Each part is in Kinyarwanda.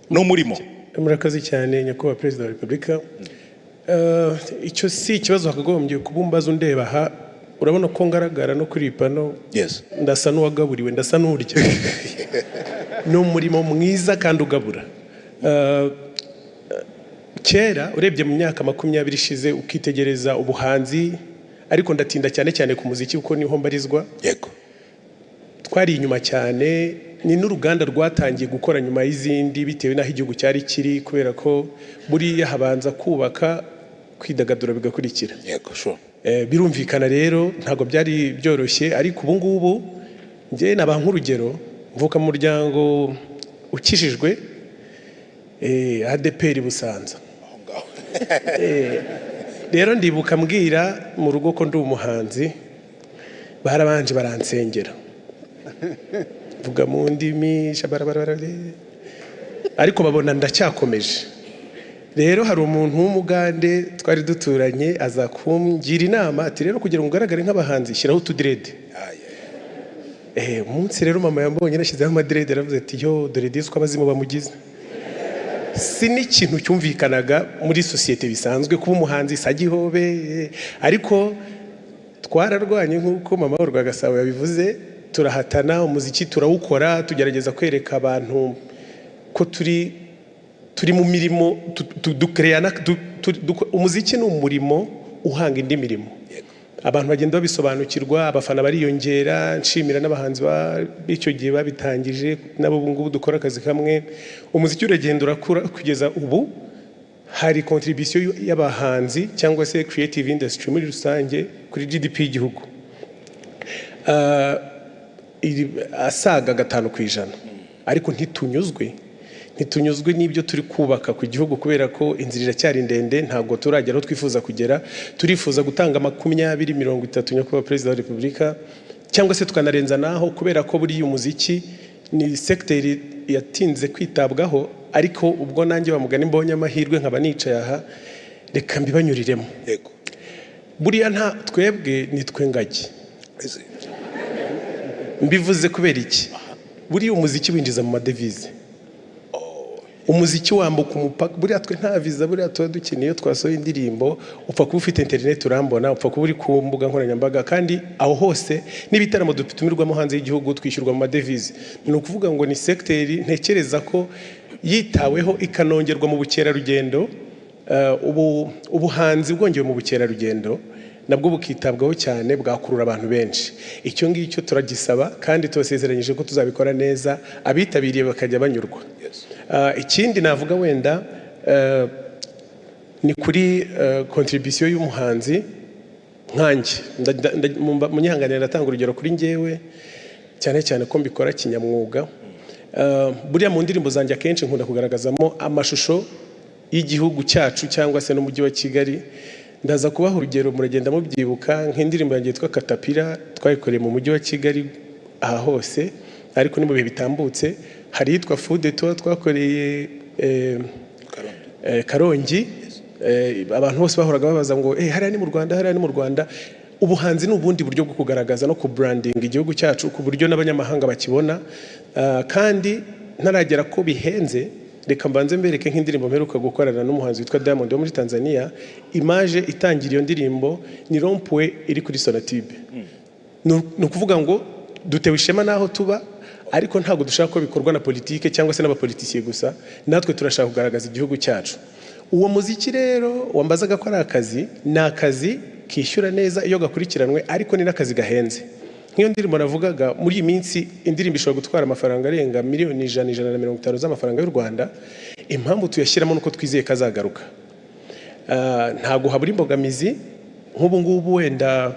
n'umurimo. Murakazi cyane nyakubahwa Perezida wa Repubulika. Icyo si ikibazo hakagombye kubumbaza undeba aha, urabona ko ngaragara no kuri pano. Yes. Ndasa n'uwagaburiwe, ndasa n'urya. Ni umurimo mwiza kandi ugabura. Kera urebye mu myaka 20 ishize ukitegereza ubuhanzi, ariko ndatinda cyane cyane ku muziki uko niho mbarizwa. Yego. Twari inyuma cyane, ni n'uruganda rwatangiye gukora nyuma y'izindi bitewe n'aho igihugu cyari kiri, kubera ko buriya habanza kubaka kwidagadura bigakurikira. Yego, sure. Birumvikana rero ntago byari byoroshye, ariko ubu ngubu ngiye naba nk'urugero, mvuka mu muryango ukishijwe ADPR Busanza. Rero ndibuka mbwira mu rugo ko ndi umuhanzi, barabanje baransengera, vuga mu ndimi ariko babona ndacyakomeje. Rero hari umuntu w'umugande twari duturanye aza kumgira inama ati rero kugira ngo ugaragare nk'abahanzi shyiraho utudirede. Umunsi rero mama yambonye nashyizeho amadirede, aravuze ati yo dore disi ko abazimu bamugize. Si n'ikintu cyumvikanaga muri sosiyete bisanzwe kuba umuhanzi sagihobe, ariko twararwanye nk'uko mama wa Rwagasabo yabivuze, turahatana umuziki turawukora, tugerageza kwereka abantu ko turi mu mirimo dukreyana. Umuziki ni umurimo uhanga indi mirimo, abantu bagenda babisobanukirwa, abafana bariyongera. Nshimira n'abahanzi b'icyo gihe babitangije, nabo ubu ngubu dukora akazi kamwe. Umuziki uragenda urakura kugeza ubu hari contribution y'abahanzi cyangwa se creative industry muri rusange kuri GDP y'igihugu asaga 5%, ariko ntitunyuzwe n'ibyo turi kubaka ku gihugu, kubera ko inzira iracyari ndende, ntabwo turagera aho twifuza kugera. Turifuza gutanga 20-30 nyakubahwa Perezida wa Repubulika, cyangwa se tukanarenza naho, kubera ko buri umuziki ni secteur yatinze kwitabwaho, ariko ubwo nanjye bamugana imbonye amahirwe nkaba nicaye aha, reka mbibanyuriremo. Yego. Buriya nta twebwe nitwe ngagi. Mbivuze kubera iki? Buriya umuziki winjiza mu madevize. Umuziki wambuka umupaka, buriya twe nta visa, buriya tuba dukeneye iyo twasohoye indirimbo, upfa kuba ufite internet urambona, upfa kuba uri ku mbuga nkoranyambaga, kandi aho hose n'ibitaramo dutumirwamo hanze y'igihugu twishyurwa mu madevize. Ni ukuvuga ngo ni secteur ntekereza ko yitaweho ikanongerwa mu bukerarugendo. Ubuhanzi bwongewe mu bukerarugendo nabwo bukitabwaho cyane, bwakurura abantu benshi. Icyo ngicyo turagisaba kandi tubasezeranyije ko tuzabikora neza, abitabiriye bakajya banyurwa. Ikindi navuga wenda ni kuri contribution y'umuhanzi nkanjye. Munyihanganira ndatanga urugero kuri njyewe, cyane cyane ko mbikora kinyamwuga. Buriya mu ndirimbo zanjye akenshi nkunda kugaragazamo amashusho y'igihugu cyacu cyangwa se n'umujyi wa Kigali. Ndaza kubaha urugero, muragenda mubyibuka, nk'indirimbo yanjye yitwa Katapira, twayikoreye mu mujyi wa Kigali aha hose, ariko ni mu bihe bitambutse. Hari yitwa Food Tour twakoreye Karongi. Abantu bose bahoraga babaza ngo hariya ni mu Rwanda, hariya ni mu Rwanda. Ubuhanzi ni ubundi buryo bwo kugaragaza no ku branding igihugu cyacu ku buryo n'abanyamahanga bakibona. Kandi ntaragera ko bihenze, reka mbanze mbereke nk'indirimbo mperuka gukorana n'umuhanzi witwa Diamond wo muri Tanzania. Image itangira iyo ndirimbo ni rompwe iri kuri Sonatube. Ni ukuvuga ngo dutewe ishema naho tuba, ariko ntabwo dushaka ko bikorwa na politike cyangwa se n'abapolitisiye gusa, natwe turashaka kugaragaza igihugu cyacu. Uwo muziki rero wambazaga ko ari akazi, ni akazi kishyura neza iyo gakurikiranwe, ariko ni n'akazi gahenze. Nk'iyo ndirimbo navugaga, muri iyi minsi indirimbo ishobora gutwara amafaranga arenga miliyoni 150 z'amafaranga y'u Rwanda. Impamvu tuyashyiramo nuko twizeye kazagaruka. Ntago habura imbogamizi nk'ubu ngubu, wenda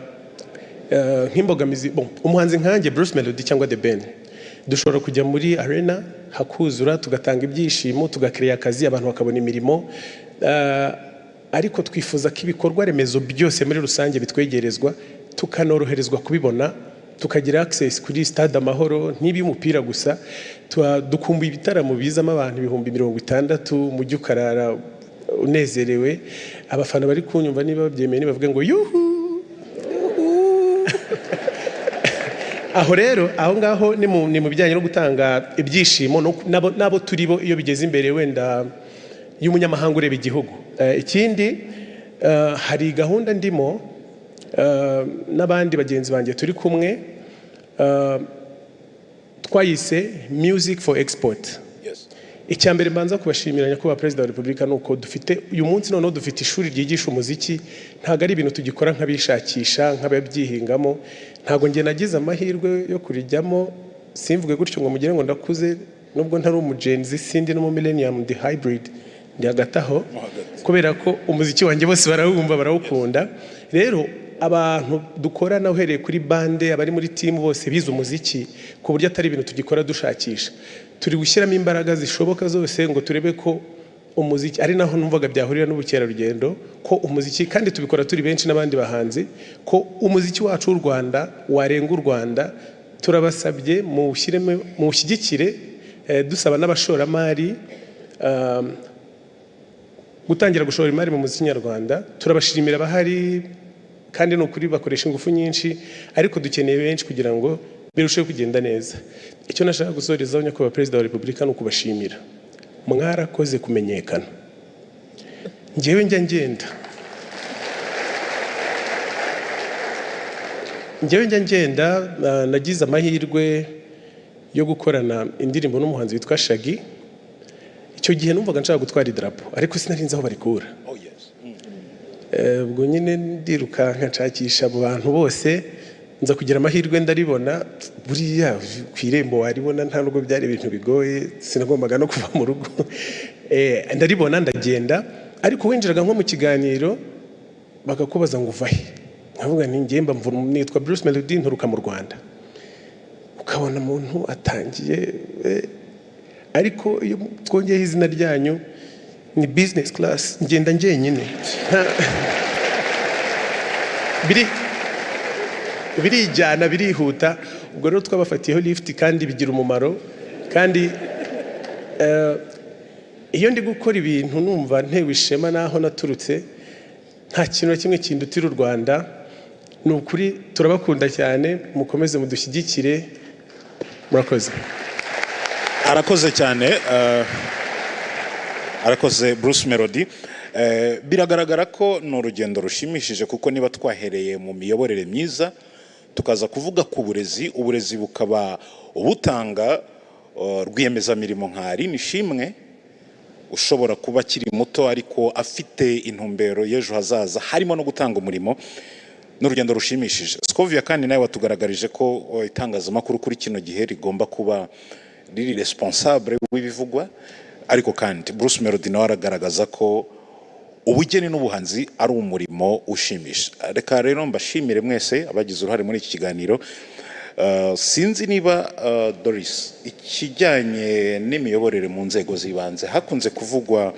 nk'imbogamizi umuhanzi nkanjye Bruce Melody cyangwa The Ben, dushobora kujya muri arena hakuzura, tugatanga ibyishimo, tugakreye akazi, abantu bakabona imirimo. Ariko twifuza ko ibikorwa remezo byose muri rusange bitwegerezwa, tukanoroherezwa kubibona, tukagira access kuri Stade Amahoro n'iby'umupira gusa. Dukumbuye ibitaramo bizamo abantu 60,000 mu gihe ukarara unezerewe. Abafana bari kunyumva niba babyemeye nibavuga ngo yuhu. aho rero aho ngaho ni mu bijyanye no gutanga ibyishimo nabo turi bo iyo bigeze imbere wenda y'umunyamahanga ureba igihugu. Ikindi hari gahunda ndimo n'abandi bagenzi banjye turi kumwe twayise Music for Export. Icyambere mbanza kubashimira nyakubahwa Perezida wa Repubulika nuko dufite uyu munsi noneho dufite ishuri ryigisha umuziki, ntago ari ibintu tugikora nk'abishakisha nk'ababyihingamo. Ntago nge nagize amahirwe yo kurijyamo, simvuge gutyo ngo mugire ngo ndakuze, nubwo ntari umugenzi sindi no mu millennium ndi hybrid ndi hagataho, kubera ko umuziki wanjye bose barawumva barawukunda. Rero abantu dukorana uhereye kuri bande abari muri team bose bize umuziki ku buryo atari ibintu tugikora dushakisha, turi gushyiramo imbaraga zishoboka zose ngo turebe ko umuziki ari naho numvaga byahurira n'ubukerarugendo, ko umuziki kandi tubikora turi benshi n'abandi bahanzi, ko umuziki wacu w'u Rwanda warenga u Rwanda. Turabasabye mu ushyigikire, dusaba n'abashoramari gutangira gushora imari mu muziki nyarwanda. Turabashimira bahari kandi no kuri bakoresha ingufu nyinshi, ariko dukeneye benshi kugira ngo birusheho kugenda neza. Icyo nashaka gusorezaho nyakubahwa Perezida wa Repubulika ni ukubashimira, mwarakoze kumenyekana. Njyewe njya ngenda nagize amahirwe yo gukorana indirimbo n'umuhanzi witwa Shaggy. Icyo gihe numvaga nshaka gutwara idarapo ariko sinarinzi aho barikura. Ubwo nyine ndiruka nshakisha abo bantu bose, nza kugira amahirwe ndaribona. Buriya ku irembo waribona, nta nubwo byari ibintu bigoye, sinagombaga no kuva mu rugo. Ndaribona ndagenda, ariko winjiraga nko mu kiganiro bakakubaza ngo uvahe, nkavuga nti ngiye nitwa Bruce Melody nturuka mu Rwanda. Ukabona umuntu atangiye, ariko iyo twongeye izina ryanyu ni business class, ngenda njyenyine. Birijyana birihuta. Ubwo rero twabafatiyeho lift kandi bigira umumaro. Kandi iyo ndi gukora ibintu numva ntewe ishema naho naturutse, nta kintu na kimwe kindutira u Rwanda. Ni ukuri turabakunda cyane, mukomeze mudushyigikire, murakoze. Arakoze cyane, arakoze Bruce Melody. Biragaragara ko ni urugendo rushimishije, kuko niba twahereye mu miyoborere myiza tukaza kuvuga ku uburezi bukaba ubutanga rwiyemezamirimo nka Aline Ishimwe ushobora kuba akiri muto ariko afite intumbero y'ejo hazaza harimo no gutanga umurimo, n'urugendo rushimishije. Scovia kandi nawe watugaragarije ko itangazamakuru kuri kino gihe rigomba kuba riri responsable w'ibivugwa, ariko kandi Bruce Melody nawe aragaragaza ko ubugeni n'ubuhanzi ari umurimo ushimisha. Reka rero mbashimire mwese abagize uruhare muri iki kiganiro. Sinzi niba Doris, ikijyanye n'imiyoborere mu nzego z'ibanze hakunze kuvugwa